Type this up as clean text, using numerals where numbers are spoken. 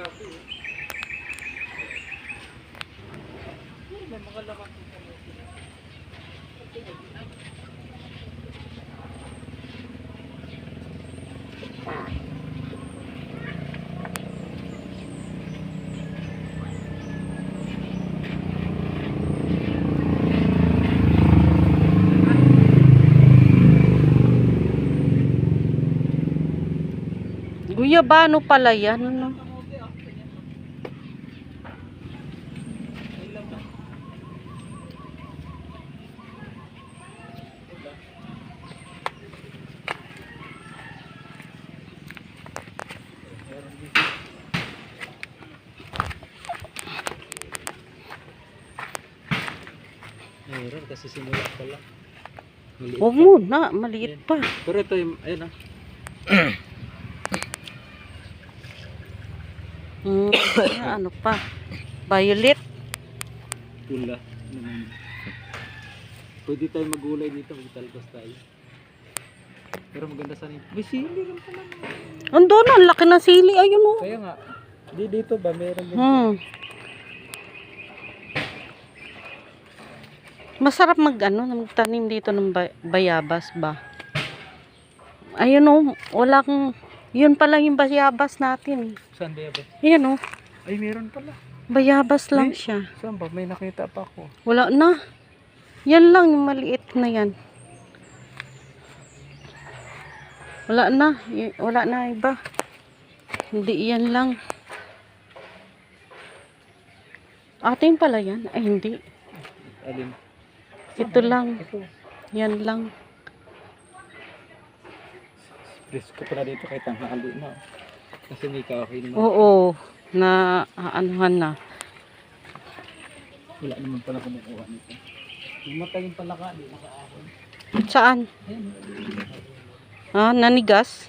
May mga laman. Guyabano pala yan. Ano? Meron kasi simula pa lang. Huwag muna, maliit pa. Pero ito yung, ayun ah. Ano pa? Violet. Pula. Pwede tayo magulay dito, magtalbos tayo. Pero maganda sa nito. May sili rin pala. Andun, ang laki ng sili. Ayun o. Kaya nga, di dito ba meron din? Masarap magtanim dito ng bayabas ba? Ayun o, wala kang, yun pala yung bayabas natin. Saan ba ba? Yan o, Ay, meron pala. bayabas lang siya. Saan ba? May nakita pa ako. Wala na. Yan lang, yung maliit na yan. Wala na. Wala na iba. Hindi yan lang. Atin pala yan. Ay, hindi. Alin? Ito lang. Ito. Yan lang. Presko pala dito kahit ang hali na. Kasi may kahoy naman. Oo. Na aanuhan na. Wala naman pala kumukuha nito. Namatay yung palaka, di nakaahon. Saan? Ayun. Ah, nanigas?